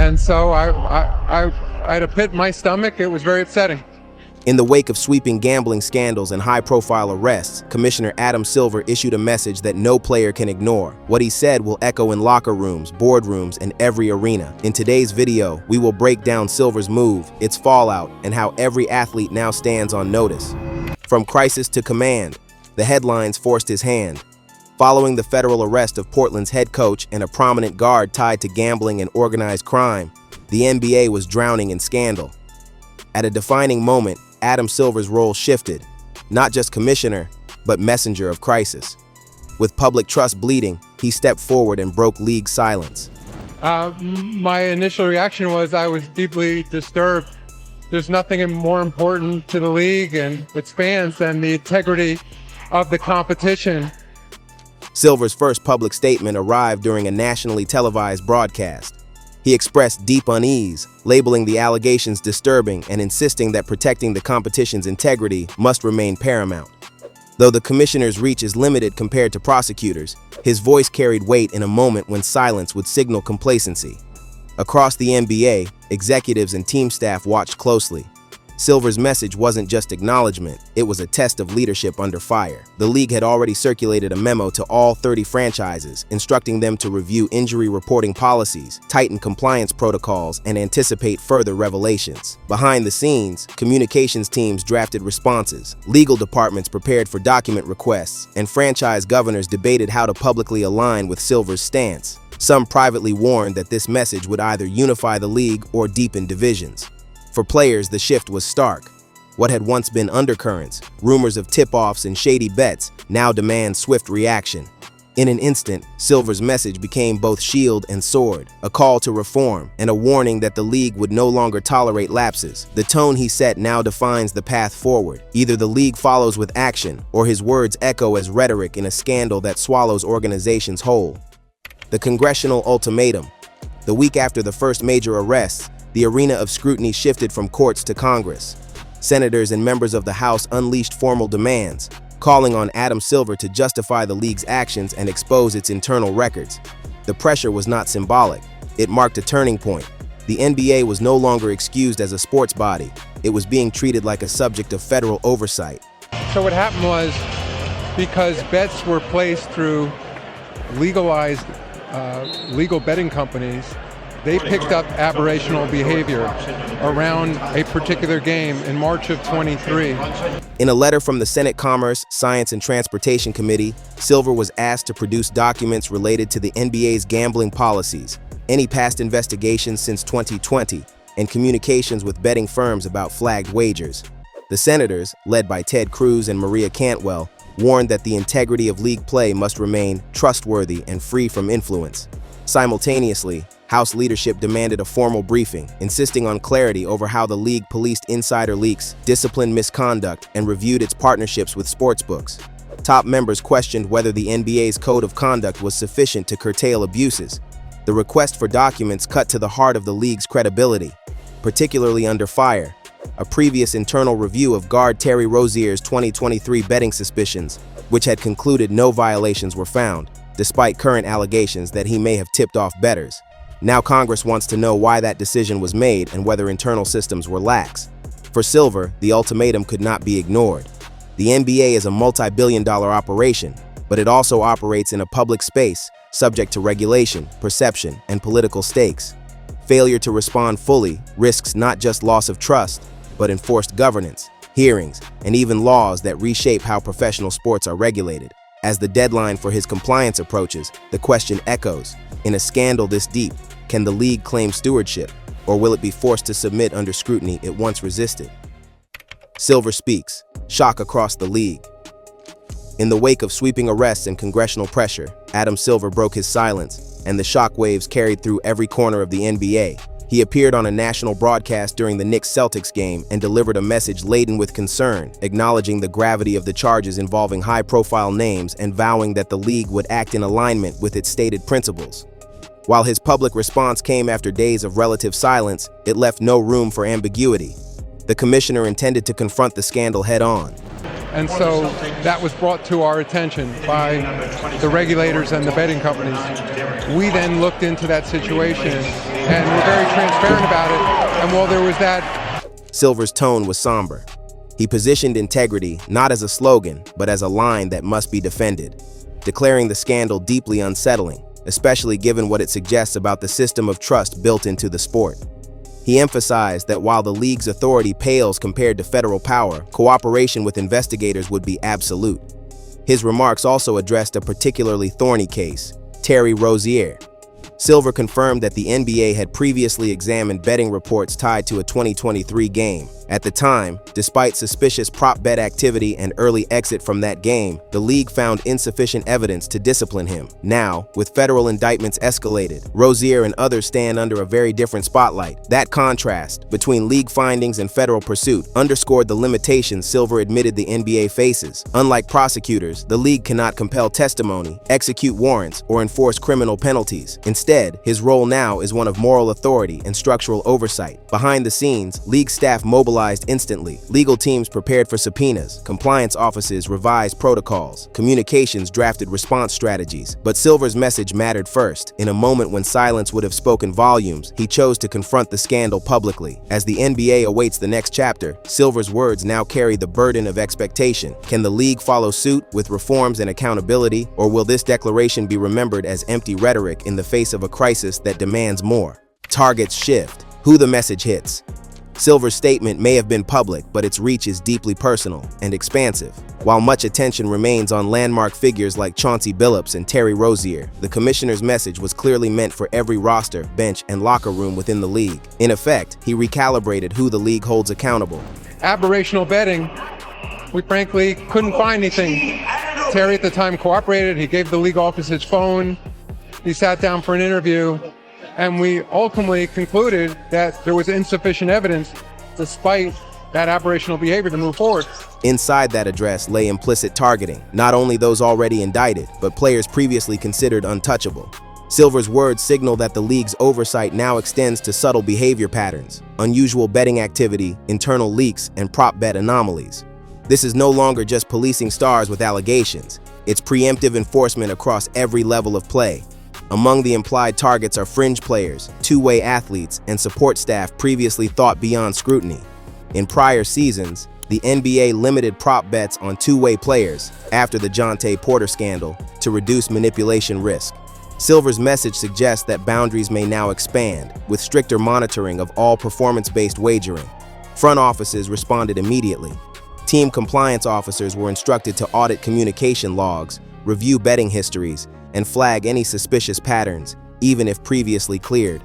And so I had a pit in my stomach. It was very upsetting. In the wake of sweeping gambling scandals and high-profile arrests, Commissioner Adam Silver issued a message that no player can ignore. What he said will echo in locker rooms, boardrooms, and every arena. In today's video, we will break down Silver's move, its fallout, and how every athlete now stands on notice. From crisis to command, the headlines forced his hand. Following the federal arrest of Portland's head coach and a prominent guard tied to gambling and organized crime, the NBA was drowning in scandal. At a defining moment, Adam Silver's role shifted, not just commissioner, but messenger of crisis. With public trust bleeding, he stepped forward and broke league silence. My initial reaction was I was deeply disturbed. There's nothing more important to the league and its fans than the integrity of the competition. Silver's first public statement arrived during a nationally televised broadcast. He expressed deep unease, labeling the allegations disturbing and insisting that protecting the competition's integrity must remain paramount. Though the commissioner's reach is limited compared to prosecutors, his voice carried weight in a moment when silence would signal complacency. Across the NBA, executives and team staff watched closely. Silver's message wasn't just acknowledgement, it was a test of leadership under fire. The league had already circulated a memo to all 30 franchises, instructing them to review injury reporting policies, tighten compliance protocols, and anticipate further revelations. Behind the scenes, communications teams drafted responses, legal departments prepared for document requests, and franchise governors debated how to publicly align with Silver's stance. Some privately warned that this message would either unify the league or deepen divisions. For players, the shift was stark. What had once been undercurrents, rumors of tip-offs and shady bets, now demand swift reaction. In an instant, Silver's message became both shield and sword, a call to reform, and a warning that the league would no longer tolerate lapses. The tone he set now defines the path forward. Either the league follows with action, or his words echo as rhetoric in a scandal that swallows organizations whole. The congressional ultimatum. The week after the first major arrests, the arena of scrutiny shifted from courts to Congress. Senators and members of the House unleashed formal demands, calling on Adam Silver to justify the league's actions and expose its internal records. The pressure was not symbolic. It marked a turning point. The NBA was no longer excused as a sports body. It was being treated like a subject of federal oversight. So what happened was, because bets were placed through legalized legal betting companies, they picked up aberrational behavior around a particular game in March of 23. In a letter from the Senate Commerce, Science, and Transportation Committee, Silver was asked to produce documents related to the NBA's gambling policies, any past investigations since 2020, and communications with betting firms about flagged wagers. The senators, led by Ted Cruz and Maria Cantwell, warned that the integrity of league play must remain trustworthy and free from influence. Simultaneously, House leadership demanded a formal briefing, insisting on clarity over how the league policed insider leaks, disciplined misconduct, and reviewed its partnerships with sportsbooks. Top members questioned whether the NBA's code of conduct was sufficient to curtail abuses. The request for documents cut to the heart of the league's credibility, particularly under fire. A previous internal review of guard Terry Rozier's 2023 betting suspicions, which had concluded no violations were found, despite current allegations that he may have tipped off bettors. Now Congress wants to know why that decision was made and whether internal systems were lax. For Silver, the ultimatum could not be ignored. The NBA is a multi-billion-dollar operation, but it also operates in a public space, subject to regulation, perception, and political stakes. Failure to respond fully risks not just loss of trust, but enforced governance, hearings, and even laws that reshape how professional sports are regulated. As the deadline for his compliance approaches, the question echoes, in a scandal this deep, can the league claim stewardship, or will it be forced to submit under scrutiny it once resisted? Silver speaks, shock across the league. In the wake of sweeping arrests and congressional pressure, Adam Silver broke his silence, and the shockwaves carried through every corner of the NBA. He appeared on a national broadcast during the Knicks-Celtics game and delivered a message laden with concern, acknowledging the gravity of the charges involving high-profile names and vowing that the league would act in alignment with its stated principles. While his public response came after days of relative silence, it left no room for ambiguity. The commissioner intended to confront the scandal head-on. And so that was brought to our attention by the regulators and the betting companies. We then looked into that situation and we're very transparent about it. And while there was that, Silver's tone was somber. He positioned integrity not as a slogan, but as a line that must be defended, declaring the scandal deeply unsettling, especially given what it suggests about the system of trust built into the sport. He emphasized that while the league's authority pales compared to federal power, cooperation with investigators would be absolute. His remarks also addressed a particularly thorny case, Terry Rozier. Silver confirmed that the NBA had previously examined betting reports tied to a 2023 game. At the time, despite suspicious prop bet activity and early exit from that game, the league found insufficient evidence to discipline him. Now, with federal indictments escalated, Rozier and others stand under a very different spotlight. That contrast between league findings and federal pursuit underscored the limitations Silver admitted the NBA faces. Unlike prosecutors, the league cannot compel testimony, execute warrants, or enforce criminal penalties. Instead, his role now is one of moral authority and structural oversight. Behind the scenes, league staff mobilized instantly. Legal teams prepared for subpoenas, compliance offices revised protocols, communications drafted response strategies. But Silver's message mattered first. In a moment when silence would have spoken volumes, he chose to confront the scandal publicly. As the NBA awaits the next chapter, Silver's words now carry the burden of expectation. Can the league follow suit with reforms and accountability, or will this declaration be remembered as empty rhetoric in the face of a crisis that demands more? Targets shift. Who the message hits. Silver's statement may have been public, but its reach is deeply personal and expansive. While much attention remains on landmark figures like Chauncey Billups and Terry Rozier, the commissioner's message was clearly meant for every roster, bench, and locker room within the league. In effect, he recalibrated who the league holds accountable. aberrational betting, we frankly couldn't find anything. Terry at the time cooperated. He gave the league office his phone. He sat down for an interview. And we ultimately concluded that there was insufficient evidence, despite that aberrational behavior, to move forward. Inside that address lay implicit targeting, not only those already indicted, but players previously considered untouchable. Silver's words signal that the league's oversight now extends to subtle behavior patterns, unusual betting activity, internal leaks, and prop bet anomalies. This is no longer just policing stars with allegations. It's preemptive enforcement across every level of play. Among the implied targets are fringe players, two-way athletes, and support staff previously thought beyond scrutiny. In prior seasons, the NBA limited prop bets on two-way players after the Jontay Porter scandal to reduce manipulation risk. Silver's message suggests that boundaries may now expand, with stricter monitoring of all performance-based wagering. Front offices responded immediately. Team compliance officers were instructed to audit communication logs, review betting histories, and flag any suspicious patterns, even if previously cleared.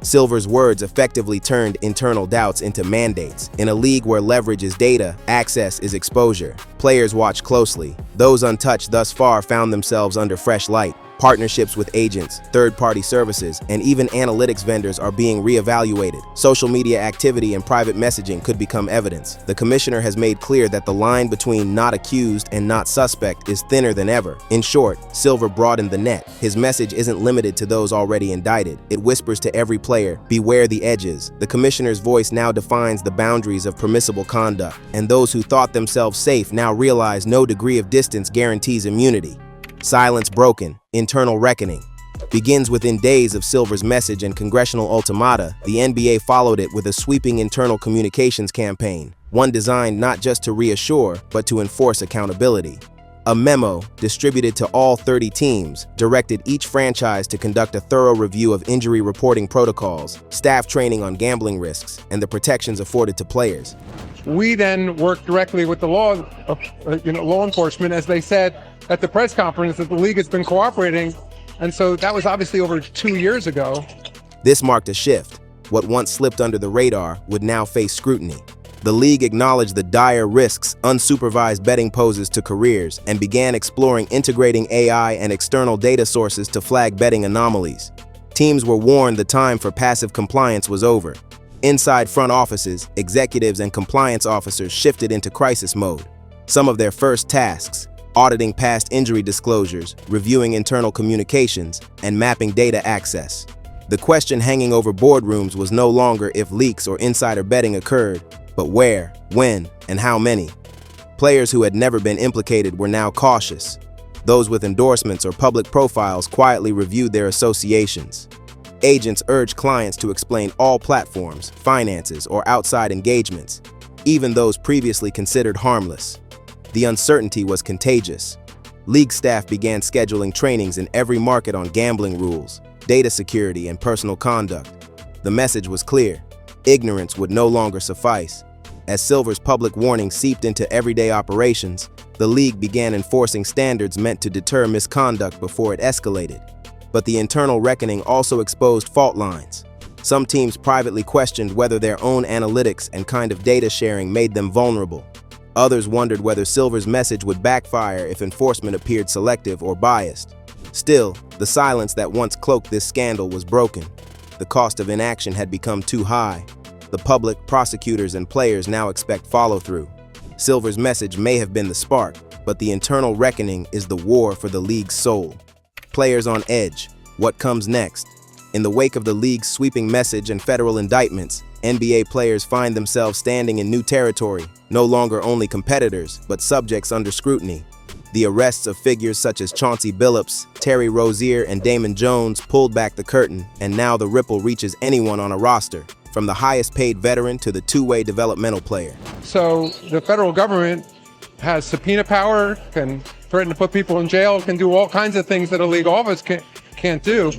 Silver's words effectively turned internal doubts into mandates. In a league where leverage is data, access is exposure. Players watch closely. Those untouched thus far found themselves under fresh light. Partnerships with agents, third-party services, and even analytics vendors are being reevaluated. Social media activity and private messaging could become evidence. The commissioner has made clear that the line between not accused and not suspect is thinner than ever. In short, Silver broadened the net. His message isn't limited to those already indicted. It whispers to every player, beware the edges. The commissioner's voice now defines the boundaries of permissible conduct, and those who thought themselves safe now realize no degree of distance guarantees immunity. Silence broken, internal reckoning. Begins within days of Silver's message and congressional ultimata, the NBA followed it with a sweeping internal communications campaign, one designed not just to reassure, but to enforce accountability. A memo, distributed to all 30 teams, directed each franchise to conduct a thorough review of injury reporting protocols, staff training on gambling risks, and the protections afforded to players. We then worked directly with the law enforcement, as they said at the press conference that the league has been cooperating. And so that was obviously over 2 years ago. This marked a shift. What once slipped under the radar would now face scrutiny. The league acknowledged the dire risks unsupervised betting poses to careers and began exploring integrating AI and external data sources to flag betting anomalies. Teams were warned the time for passive compliance was over. Inside front offices, executives and compliance officers shifted into crisis mode. Some of their first tasks, auditing past injury disclosures, reviewing internal communications, and mapping data access. The question hanging over boardrooms was no longer if leaks or insider betting occurred, but where, when, and how many. Players who had never been implicated were now cautious. Those with endorsements or public profiles quietly reviewed their associations. Agents urge clients to explain all platforms, finances, or outside engagements, even those previously considered harmless. The uncertainty was contagious. League staff began scheduling trainings in every market on gambling rules, data security, and personal conduct. The message was clear: ignorance would no longer suffice. As Silver's public warning seeped into everyday operations, the league began enforcing standards meant to deter misconduct before it escalated. But the internal reckoning also exposed fault lines. Some teams privately questioned whether their own analytics and kind of data sharing made them vulnerable. Others wondered whether Silver's message would backfire if enforcement appeared selective or biased. Still, the silence that once cloaked this scandal was broken. The cost of inaction had become too high. The public, prosecutors, and players now expect follow-through. Silver's message may have been the spark, but the internal reckoning is the war for the league's soul. Players on edge. What comes next? In the wake of the league's sweeping message and federal indictments, NBA players find themselves standing in new territory, no longer only competitors, but subjects under scrutiny. The arrests of figures such as Chauncey Billups, Terry Rozier, and Damon Jones pulled back the curtain, and now the ripple reaches anyone on a roster, from the highest-paid veteran to the two-way developmental player. So the federal government has subpoena power, can threaten to put people in jail, can do all kinds of things that a league office can't do.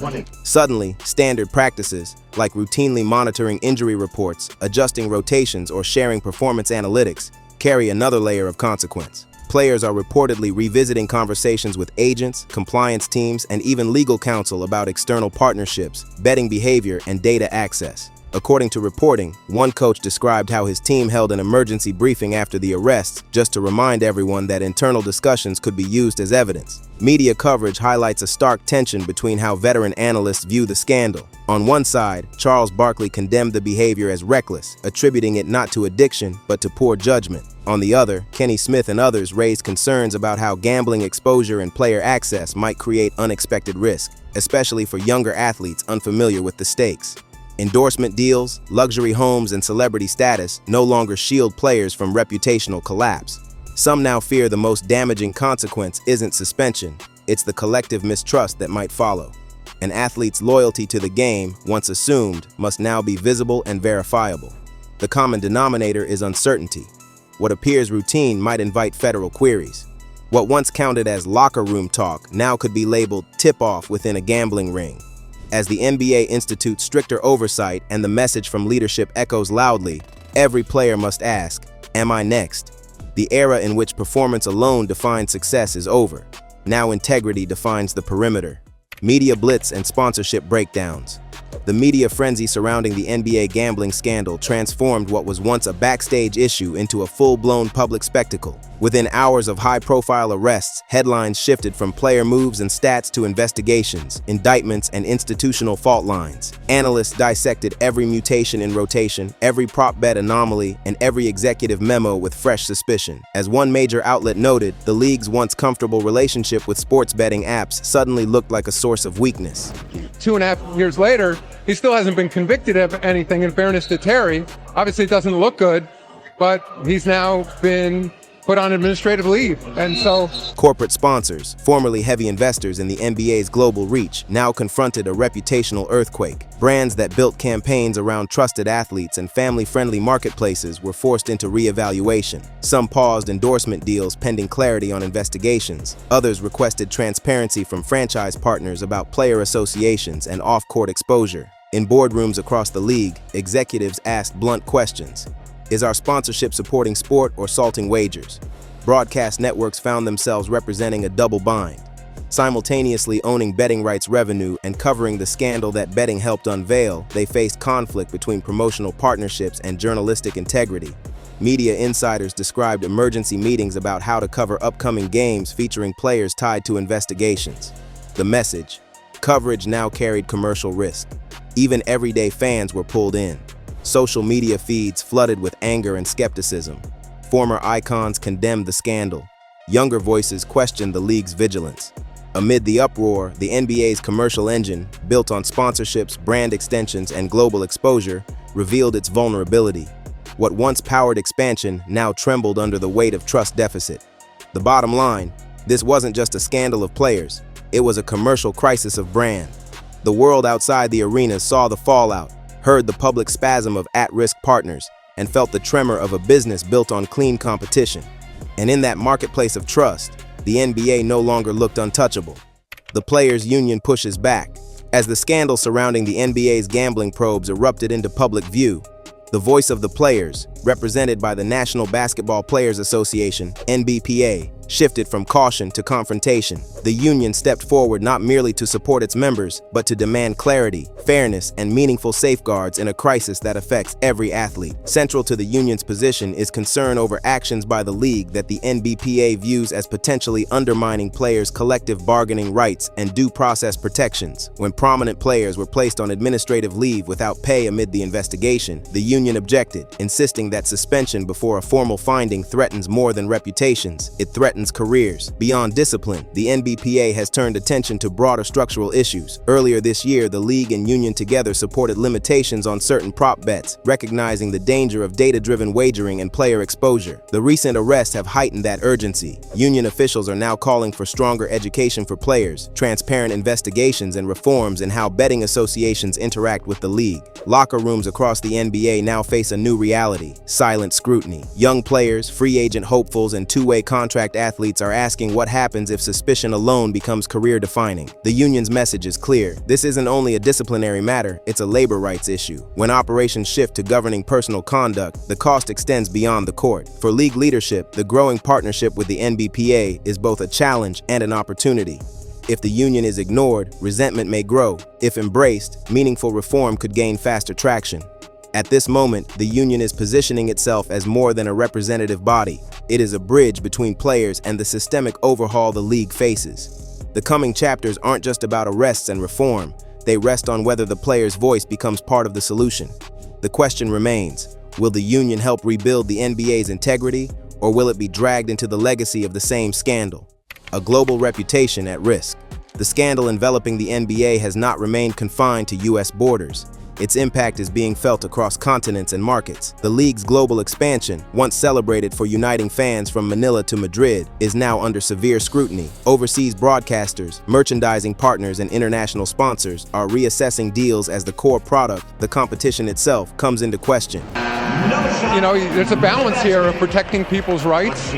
Suddenly, standard practices, like routinely monitoring injury reports, adjusting rotations, or sharing performance analytics, carry another layer of consequence. Players are reportedly revisiting conversations with agents, compliance teams, and even legal counsel about external partnerships, betting behavior, and data access. According to reporting, one coach described how his team held an emergency briefing after the arrests just to remind everyone that internal discussions could be used as evidence. Media coverage highlights a stark tension between how veteran analysts view the scandal. On one side, Charles Barkley condemned the behavior as reckless, attributing it not to addiction, but to poor judgment. On the other, Kenny Smith and others raised concerns about how gambling exposure and player access might create unexpected risk, especially for younger athletes unfamiliar with the stakes. Endorsement deals, luxury homes, and celebrity status no longer shield players from reputational collapse. Some now fear the most damaging consequence isn't suspension, it's the collective mistrust that might follow. An athlete's loyalty to the game, once assumed, must now be visible and verifiable. The common denominator is uncertainty. What appears routine might invite federal queries. What once counted as locker room talk now could be labeled tip-off within a gambling ring. As the NBA institutes stricter oversight and the message from leadership echoes loudly, every player must ask, "Am I next?" The era in which performance alone defined success is over. Now integrity defines the perimeter. Media blitz and sponsorship breakdowns. The media frenzy surrounding the NBA gambling scandal transformed what was once a backstage issue into a full-blown public spectacle. Within hours of high-profile arrests, headlines shifted from player moves and stats to investigations, indictments, and institutional fault lines. Analysts dissected every mutation in rotation, every prop bet anomaly, and every executive memo with fresh suspicion. As one major outlet noted, the league's once comfortable relationship with sports betting apps suddenly looked like a source of weakness. 2.5 years later, he still hasn't been convicted of anything, in fairness to Terry. Obviously, it doesn't look good, but he's now been put on administrative leave. And so corporate sponsors, formerly heavy investors in the NBA's global reach, now confronted a reputational earthquake. Brands that built campaigns around trusted athletes and family-friendly marketplaces were forced into re-evaluation. Some paused endorsement deals pending clarity on investigations. Others requested transparency from franchise partners about player associations and off-court exposure. In boardrooms across the league, executives asked blunt questions. Is our sponsorship supporting sport or salting wagers? Broadcast networks found themselves representing a double bind, simultaneously owning betting rights revenue and covering the scandal that betting helped unveil. They faced conflict between promotional partnerships and journalistic integrity. Media insiders described emergency meetings about how to cover upcoming games featuring players tied to investigations. The message: coverage now carried commercial risk. Even everyday fans were pulled in. Social media feeds flooded with anger and skepticism. Former icons condemned the scandal. Younger voices questioned the league's vigilance. Amid the uproar, the NBA's commercial engine, built on sponsorships, brand extensions, and global exposure, revealed its vulnerability. What once powered expansion now trembled under the weight of trust deficit. The bottom line: this wasn't just a scandal of players, it was a commercial crisis of brand. The world outside the arena saw the fallout, heard the public spasm of at-risk partners, and felt the tremor of a business built on clean competition. And in that marketplace of trust, the NBA no longer looked untouchable. The players' union pushes back. As the scandal surrounding the NBA's gambling probes erupted into public view, the voice of the players, represented by the National Basketball Players Association, (NBPA), shifted from caution to confrontation. The union stepped forward not merely to support its members, but to demand clarity, fairness, and meaningful safeguards in a crisis that affects every athlete. Central to the union's position is concern over actions by the league that the NBPA views as potentially undermining players' collective bargaining rights and due process protections. When prominent players were placed on administrative leave without pay amid the investigation, the union objected, insisting that suspension before a formal finding threatens more than reputations. It threatens careers. Beyond discipline, the NBPA has turned attention to broader structural issues. Earlier this year, the league and union together supported limitations on certain prop bets, recognizing the danger of data-driven wagering and player exposure. The recent arrests have heightened that urgency. Union officials are now calling for stronger education for players, transparent investigations, and reforms in how betting associations interact with the league. Locker rooms across the NBA now face a new reality: silent scrutiny. Young players, free agent hopefuls, and two-way contract athletes are asking what happens if suspicion alone becomes career-defining. The union's message is clear. This isn't only a disciplinary matter, it's a labor rights issue. When operations shift to governing personal conduct, the cost extends beyond the court. For league leadership, the growing partnership with the NBPA is both a challenge and an opportunity. If the union is ignored, resentment may grow. If embraced, meaningful reform could gain faster traction. At this moment, the union is positioning itself as more than a representative body. It is a bridge between players and the systemic overhaul the league faces. The coming chapters aren't just about arrests and reform. They rest on whether the player's voice becomes part of the solution. The question remains, will the union help rebuild the NBA's integrity, or will it be dragged into the legacy of the same scandal? A global reputation at risk. The scandal enveloping the NBA has not remained confined to U.S. borders. Its impact is being felt across continents and markets. The league's global expansion, once celebrated for uniting fans from Manila to Madrid, is now under severe scrutiny. Overseas broadcasters, merchandising partners, and international sponsors are reassessing deals as the core product, the competition itself, comes into question. You know, there's a balance here of protecting people's rights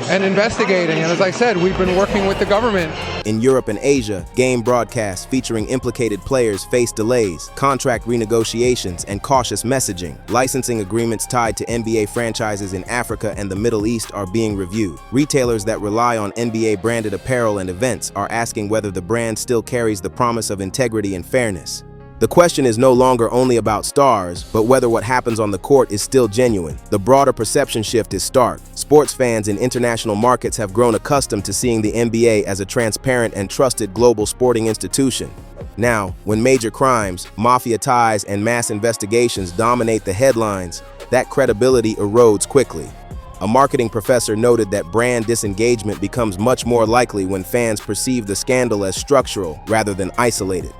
and investigating. And as I said, we've been working with the government. In Europe and Asia, game broadcasts featuring implicated players face delays, contract renegotiations, and cautious messaging. Licensing agreements tied to NBA franchises in Africa and the Middle East are being reviewed. Retailers that rely on NBA-branded apparel and events are asking whether the brand still carries the promise of integrity and fairness. The question is no longer only about stars, but whether what happens on the court is still genuine. The broader perception shift is stark. Sports fans in international markets have grown accustomed to seeing the NBA as a transparent and trusted global sporting institution. Now, when major crimes, mafia ties, and mass investigations dominate the headlines, that credibility erodes quickly. A marketing professor noted that brand disengagement becomes much more likely when fans perceive the scandal as structural rather than isolated.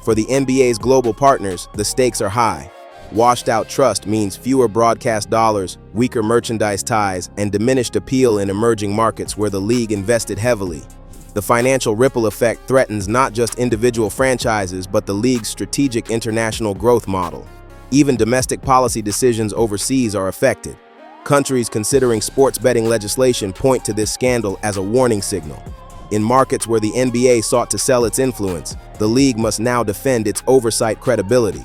For the NBA's global partners, the stakes are high. Washed-out trust means fewer broadcast dollars, weaker merchandise ties, and diminished appeal in emerging markets where the league invested heavily. The financial ripple effect threatens not just individual franchises, but the league's strategic international growth model. Even domestic policy decisions overseas are affected. Countries considering sports betting legislation point to this scandal as a warning signal. In markets where the NBA sought to sell its influence, the league must now defend its oversight credibility.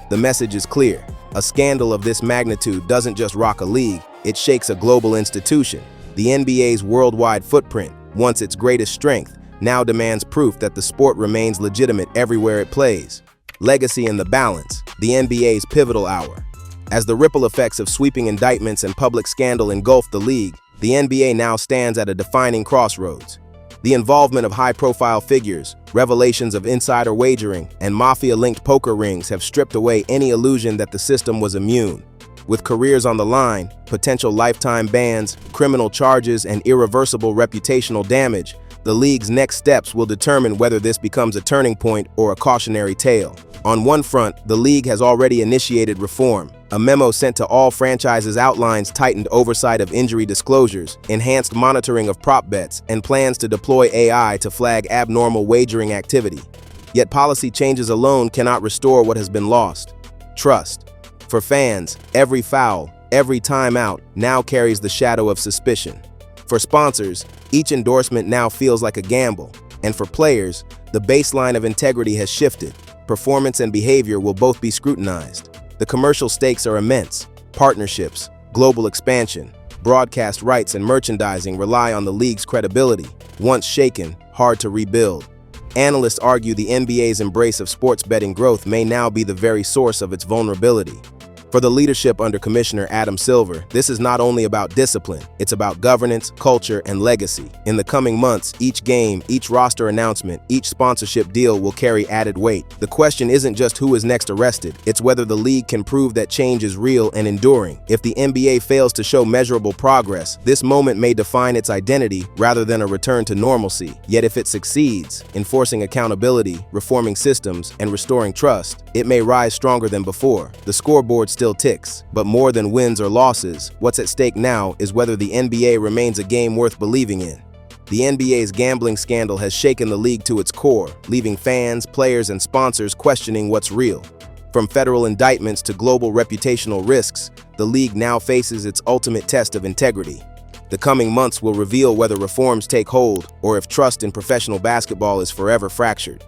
The message is clear. A scandal of this magnitude doesn't just rock a league, it shakes a global institution. The NBA's worldwide footprint, once its greatest strength, now demands proof that the sport remains legitimate everywhere it plays. Legacy and the balance, the NBA's pivotal hour. As the ripple effects of sweeping indictments and public scandal engulf the league, the NBA now stands at a defining crossroads. The involvement of high-profile figures, revelations of insider wagering, and mafia-linked poker rings have stripped away any illusion that the system was immune. With careers on the line, potential lifetime bans, criminal charges, and irreversible reputational damage, the league's next steps will determine whether this becomes a turning point or a cautionary tale. On one front, the league has already initiated reform. A memo sent to all franchises outlines tightened oversight of injury disclosures, enhanced monitoring of prop bets, and plans to deploy AI to flag abnormal wagering activity. Yet policy changes alone cannot restore what has been lost: trust. For fans, every foul, every timeout now carries the shadow of suspicion. For sponsors, each endorsement now feels like a gamble. And for players, the baseline of integrity has shifted. Performance and behavior will both be scrutinized. The commercial stakes are immense. Partnerships, global expansion, broadcast rights, and merchandising rely on the league's credibility. Once shaken, hard to rebuild. Analysts argue the NBA's embrace of sports betting growth may now be the very source of its vulnerability. For the leadership under Commissioner Adam Silver, this is not only about discipline, it's about governance, culture, and legacy. In the coming months, each game, each roster announcement, each sponsorship deal will carry added weight. The question isn't just who is next arrested, it's whether the league can prove that change is real and enduring. If the NBA fails to show measurable progress, this moment may define its identity rather than a return to normalcy. Yet if it succeeds, enforcing accountability, reforming systems, and restoring trust, it may rise stronger than before. The scoreboard still ticks, but more than wins or losses, what's at stake now is whether the NBA remains a game worth believing in. The NBA's gambling scandal has shaken the league to its core, leaving fans, players, and sponsors questioning what's real. From federal indictments to global reputational risks, the league now faces its ultimate test of integrity. The coming months will reveal whether reforms take hold or if trust in professional basketball is forever fractured.